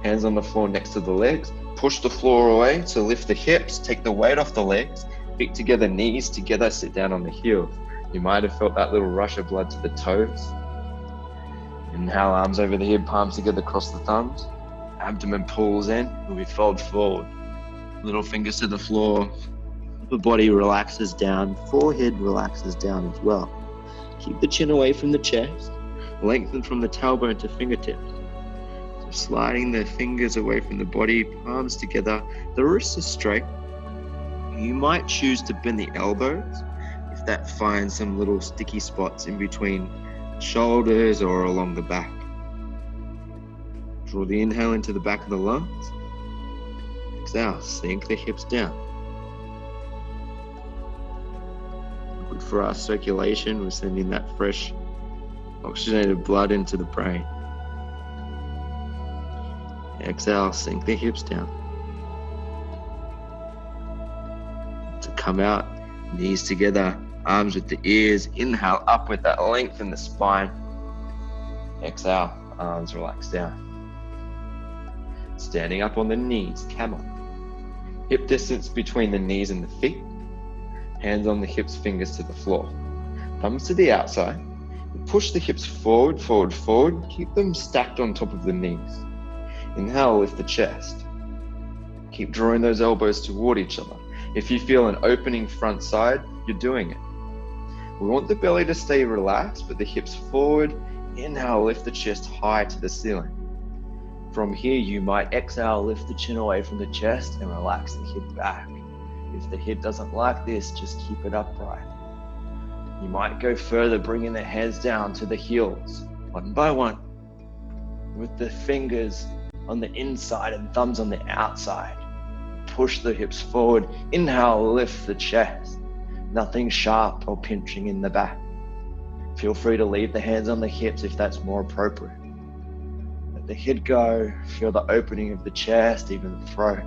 Hands on the floor next to the legs. Push the floor away to lift the hips. Take the weight off the legs. Feet together, knees together, sit down on the heels. You might have felt that little rush of blood to the toes. Inhale, arms over the head, palms together across the thumbs. Abdomen pulls in, and we fold forward. Little fingers to the floor. The body relaxes down. Forehead relaxes down as well. Keep the chin away from the chest. Lengthen from the tailbone to fingertips. So sliding the fingers away from the body, palms together. The wrists are straight. You might choose to bend the elbows if that finds some little sticky spots in between shoulders or along the back. Draw the inhale into the back of the lungs. Exhale, sink the hips down. Good for our circulation. We're sending that fresh, oxygenated blood into the brain. Exhale, sink the hips down. To come out, knees together, arms with the ears. Inhale, up with that length in the spine. Exhale, arms relax down. Standing up on the knees, camel. Hip distance between the knees and the feet. Hands on the hips, fingers to the floor. Thumbs to the outside. Push the hips forward, forward, forward. Keep them stacked on top of the knees. Inhale, lift the chest. Keep drawing those elbows toward each other. If you feel an opening front side, you're doing it. We want the belly to stay relaxed, but the hips forward. Inhale, lift the chest high to the ceiling. From here, you might exhale, lift the chin away from the chest and relax the head back. If the head doesn't like this, just keep it upright. You might go further, bringing the hands down to the heels, one by one, with the fingers on the inside and thumbs on the outside. Push the hips forward. Inhale, lift the chest. Nothing sharp or pinching in the back. Feel free to leave the hands on the hips if that's more appropriate. Let the head go. Feel the opening of the chest, even the throat.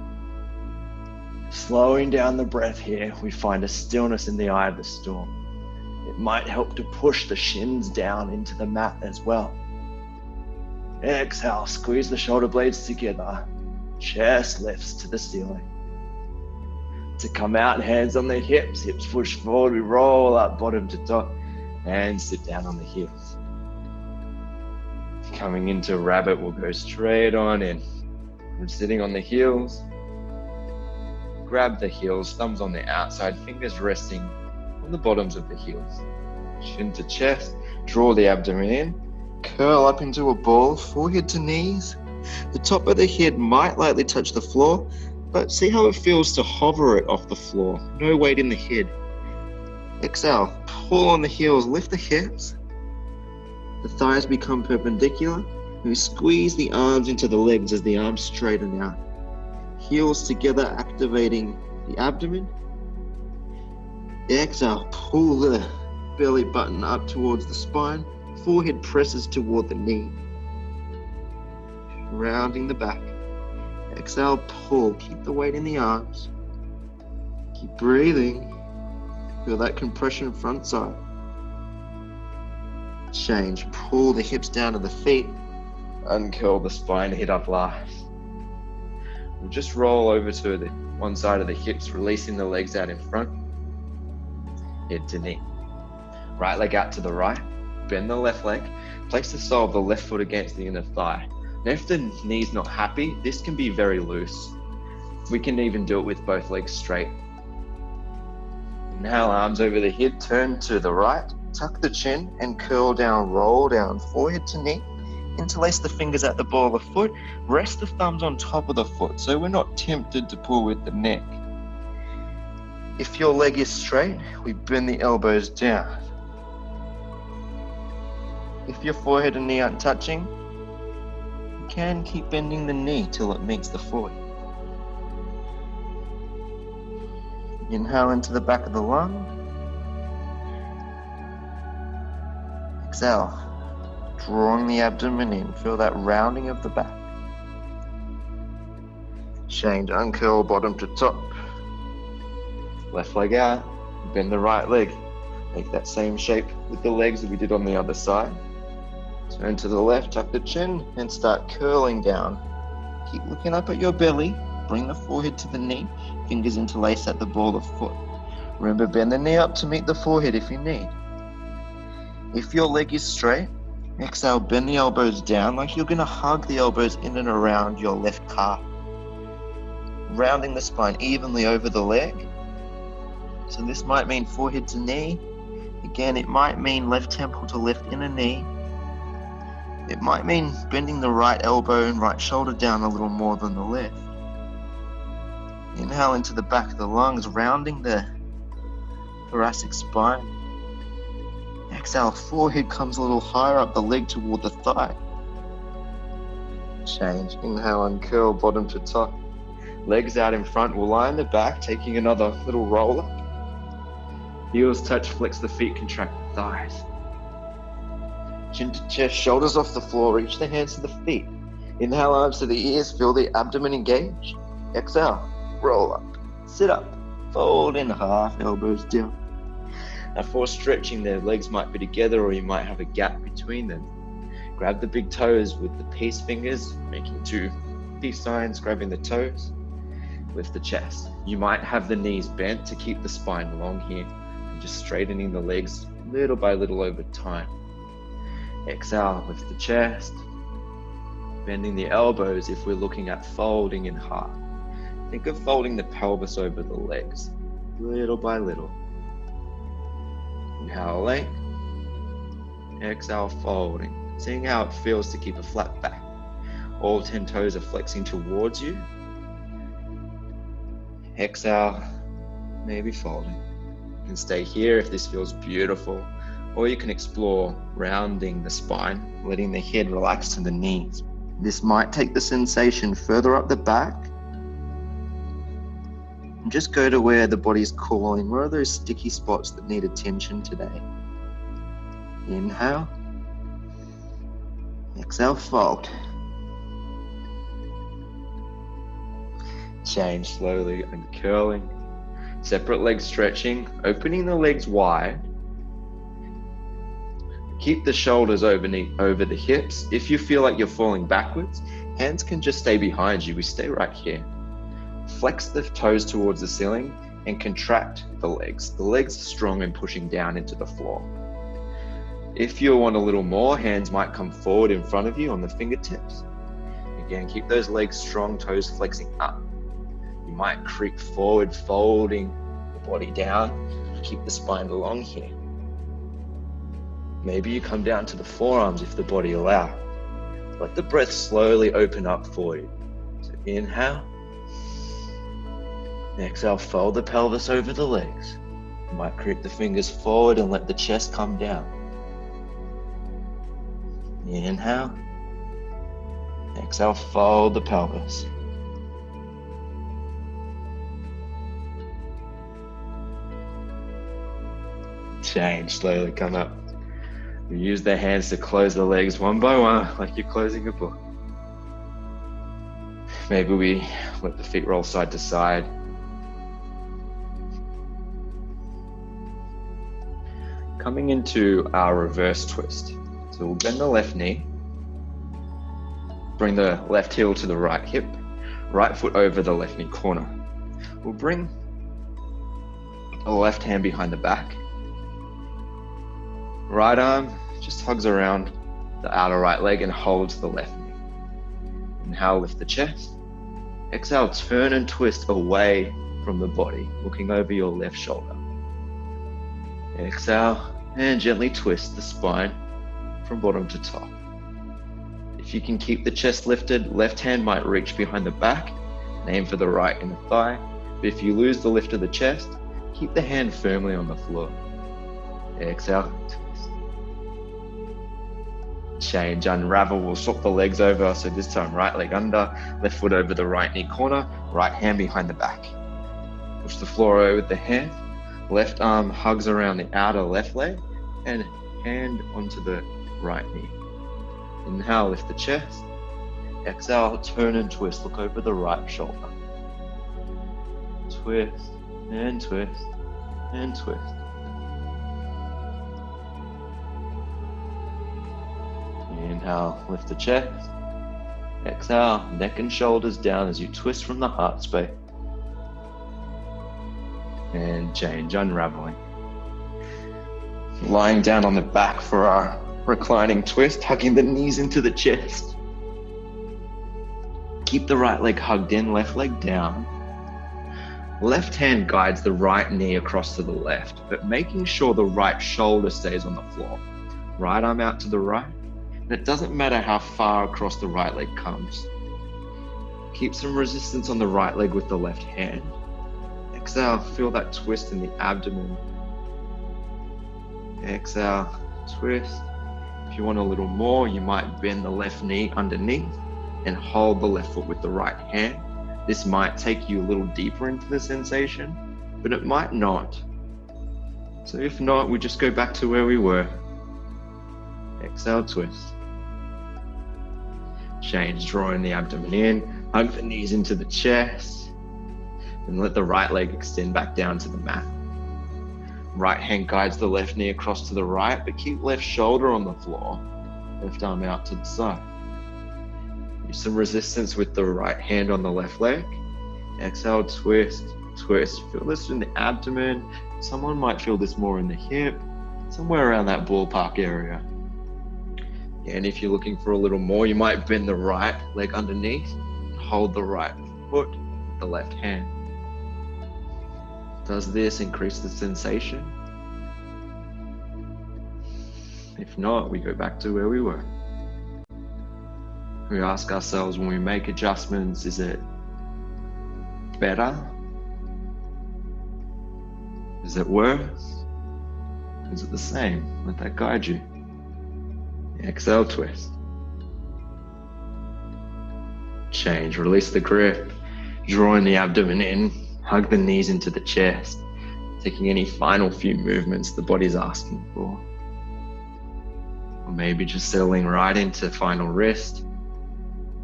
Slowing down the breath here, we find a stillness in the eye of the storm. It might help to push the shins down into the mat as well. Exhale, squeeze the shoulder blades together. Chest lifts to the ceiling. To come out, hands on the hips, hips push forward, we roll up bottom to top, and sit down on the heels. Coming into rabbit, we'll go straight on in. From sitting on the heels, grab the heels, thumbs on the outside, fingers resting on the bottoms of the heels. Chin to chest, draw the abdomen in, curl up into a ball, forehead to knees. The top of the head might lightly touch the floor, but see how it feels to hover it off the floor. No weight in the head. Exhale, pull on the heels, lift the hips. The thighs become perpendicular. We squeeze the arms into the legs as the arms straighten out. Heels together, activating the abdomen. Exhale, pull the belly button up towards the spine. Forehead presses toward the knee. Rounding the back. Exhale, pull. Keep the weight in the arms. Keep breathing. Feel that compression front side. Change. Pull the hips down to the feet. Uncurl the spine, head up last. We'll just roll over to the one side of the hips, releasing the legs out in front. Head to knee. Right leg out to the right. Bend the left leg. Place the sole of the left foot against the inner thigh. Now if the knee's not happy, this can be very loose. We can even do it with both legs straight. Inhale, arms over the head, turn to the right, tuck the chin and curl down, roll down, forehead to knee. Interlace the fingers at the ball of the foot, rest the thumbs on top of the foot so we're not tempted to pull with the neck. If your leg is straight, we bend the elbows down. If your forehead and knee aren't touching, you can keep bending the knee till it meets the foot. Inhale into the back of the lung. Exhale, drawing the abdomen in. Feel that rounding of the back. Change, uncurl bottom to top. Left leg out, bend the right leg. Make that same shape with the legs that we did on the other side. Turn to the left, tuck the chin, and start curling down. Keep looking up at your belly. Bring the forehead to the knee. Fingers interlace at the ball of foot. Remember, bend the knee up to meet the forehead if you need. If your leg is straight, exhale, bend the elbows down like you're going to hug the elbows in and around your left calf. Rounding the spine evenly over the leg. So this might mean forehead to knee. Again, it might mean left temple to left inner knee. It might mean bending the right elbow and right shoulder down a little more than the left. Inhale into the back of the lungs, rounding the thoracic spine. Exhale, forehead comes a little higher up the leg toward the thigh. Change. Inhale, uncurl, bottom to top. Legs out in front, we'll lie in the back, taking another little roll up. Heels touch, flex the feet, contract the thighs. Chin to chest, shoulders off the floor, reach the hands to the feet. Inhale, arms to the ears, feel the abdomen engage. Exhale, roll up, sit up, fold in half, elbows down. Now for stretching, the legs might be together or you might have a gap between them. Grab the big toes with the peace fingers, making two peace signs, grabbing the toes. Lift the chest. You might have the knees bent to keep the spine long here, and just straightening the legs little by little over time. Exhale, lift the chest, bending the elbows if we're looking at folding in half. Think of folding the pelvis over the legs, little by little. Inhale, length. Exhale, folding. Seeing how it feels to keep a flat back. All 10 toes are flexing towards you. Exhale, maybe folding. You can stay here if this feels beautiful, or you can explore rounding the spine, letting the head relax to the knees. This might take the sensation further up the back, and just go to where the body's calling. Where are those sticky spots that need attention today? Inhale. Exhale, fold. Change slowly and curling. Separate legs stretching, opening the legs wide. Keep the shoulders over the hips. If you feel like you're falling backwards, hands can just stay behind you. We stay right here. Flex the toes towards the ceiling and contract the legs. The legs are strong and pushing down into the floor. If you want a little more, hands might come forward in front of you on the fingertips. Again, keep those legs strong, toes flexing up. You might creep forward, folding the body down. Keep the spine long here. Maybe you come down to the forearms if the body allows. Let the breath slowly open up for you. So inhale. Exhale, fold the pelvis over the legs. You might creep the fingers forward and let the chest come down. Inhale. Exhale, fold the pelvis. Change, slowly come up. You use the hands to close the legs one by one, like you're closing a book. Maybe we let the feet roll side to side. Coming into our reverse twist. So we'll bend the left knee. Bring the left heel to the right hip. Right foot over the left knee corner. We'll bring the left hand behind the back. Right arm just hugs around the outer right leg and holds the left knee. Inhale, lift the chest. Exhale, turn and twist away from the body, looking over your left shoulder. Exhale, and gently twist the spine from bottom to top. If you can keep the chest lifted, left hand might reach behind the back and aim for the right inner thigh. But if you lose the lift of the chest, keep the hand firmly on the floor. Exhale, twist. Change, unravel. We'll swap the legs over. So this time, right leg under, left foot over the right knee corner, right hand behind the back. Push the floor over with the hand. Left arm hugs around the outer left leg and hand onto the right knee. Inhale, lift the chest. Exhale, turn and twist. Look over the right shoulder. Twist and twist and twist. Inhale, lift the chest. Exhale, neck and shoulders down as you twist from the heart space. And change, unraveling. Lying down on the back for our reclining twist, hugging the knees into the chest. Keep the right leg hugged in, left leg down. Left hand guides the right knee across to the left, but making sure the right shoulder stays on the floor. Right arm out to the right, and it doesn't matter how far across the right leg comes. Keep some resistance on the right leg with the left hand. Exhale, feel that twist in the abdomen. Exhale, twist. If you want a little more, you might bend the left knee underneath and hold the left foot with the right hand. This might take you a little deeper into the sensation, but it might not. So if not, we just go back to where we were. Exhale, twist. Change, drawing the abdomen in, hug the knees into the chest, and let the right leg extend back down to the mat. Right hand guides the left knee across to the right, but keep left shoulder on the floor. Left arm out to the side. Use some resistance with the right hand on the left leg. Exhale, twist, twist. Feel this in the abdomen. Someone might feel this more in the hip, somewhere around that ballpark area. And if you're looking for a little more, you might bend the right leg underneath and hold the right foot with the left hand. Does this increase the sensation? If not, we go back to where we were. We ask ourselves when we make adjustments, is it better? Is it worse? Is it the same? Let that guide you. Exhale, twist. Change, release the grip, drawing the abdomen in, hug the knees into the chest, taking any final few movements the body's asking for. Or maybe just settling right into final rest,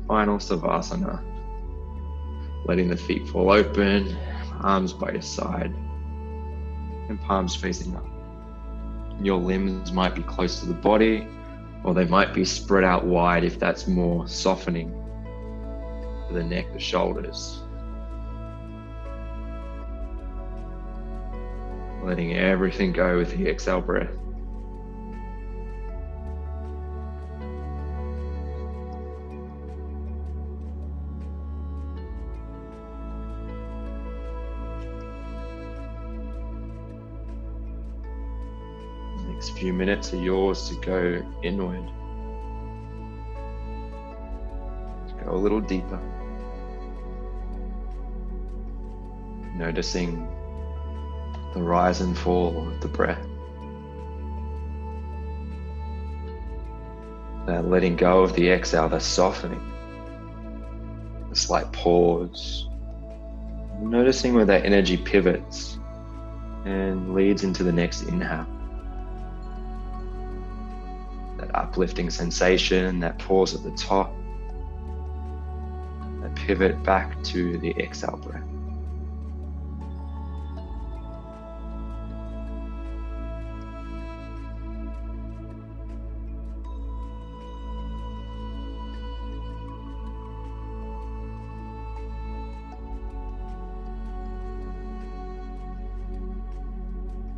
final savasana. Letting the feet fall open, arms by your side, and palms facing up. Your limbs might be close to the body, or they might be spread out wide if that's more softening for the neck, the shoulders. Letting everything go with the exhale breath. Next few minutes are yours to go inward. To go a little deeper. Noticing the rise and fall of the breath. That letting go of the exhale, the softening. The slight pause. Noticing where that energy pivots and leads into the next inhale. That uplifting sensation, that pause at the top, that pivot back to the exhale breath.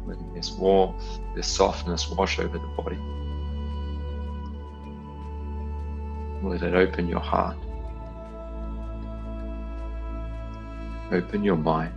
Letting this warmth, this softness wash over the body. Let it open your heart. Open your mind.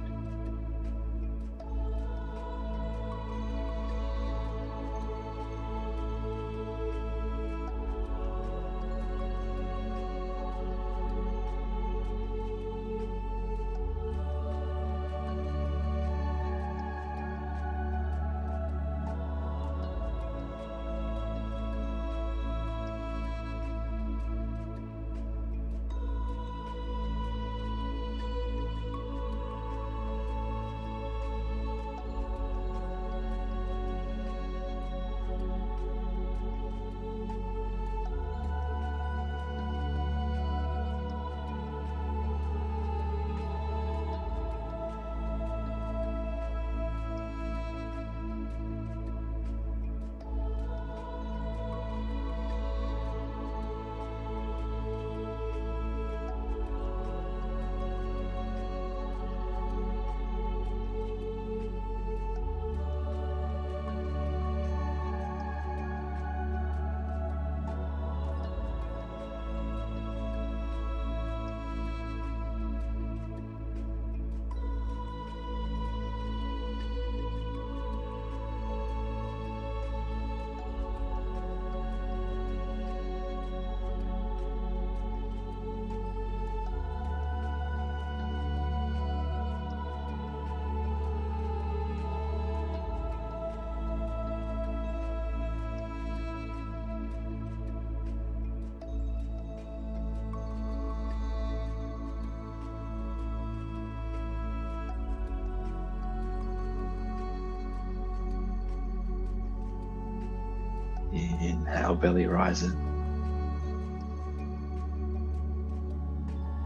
Inhale, belly rises.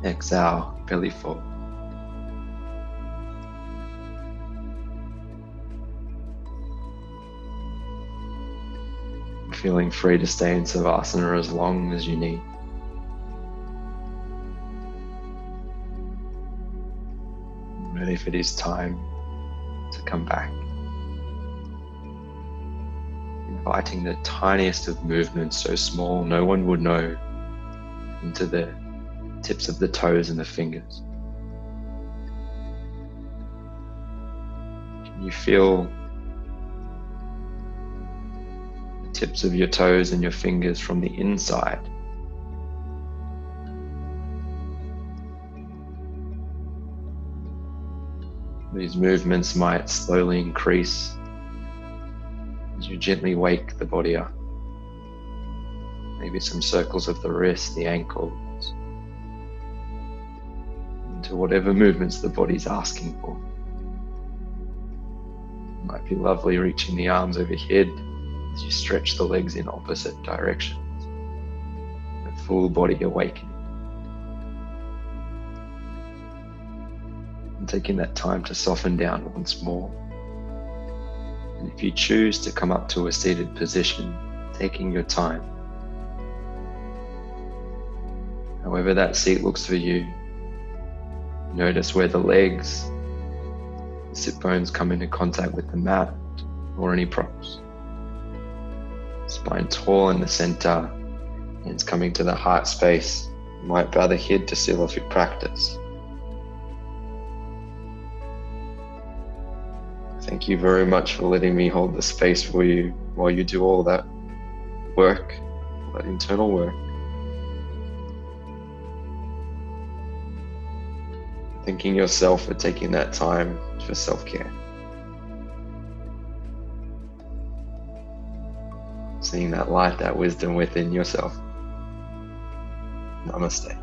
Exhale, belly fall. Feeling free to stay in Savasana as long as you need. Ready if it is time to come back. Inviting the tiniest of movements, so small no one would know, into the tips of the toes and the fingers. Can you feel the tips of your toes and your fingers from the inside? These movements might slowly increase as you gently wake the body up. Maybe some circles of the wrist, the ankles, into whatever movements the body's asking for. It might be lovely reaching the arms overhead as you stretch the legs in opposite directions. The full body awakening. And taking that time to soften down once more. And if you choose to come up to a seated position, taking your time. However that seat looks for you, notice where the legs, the sit bones come into contact with the mat or any props. Spine tall in the center, hands coming to the heart space. You might bow the head to seal off your practice. Thank you very much for letting me hold the space for you while you do all that work, all that internal work. Thanking yourself for taking that time for self-care. Seeing that light, that wisdom within yourself. Namaste.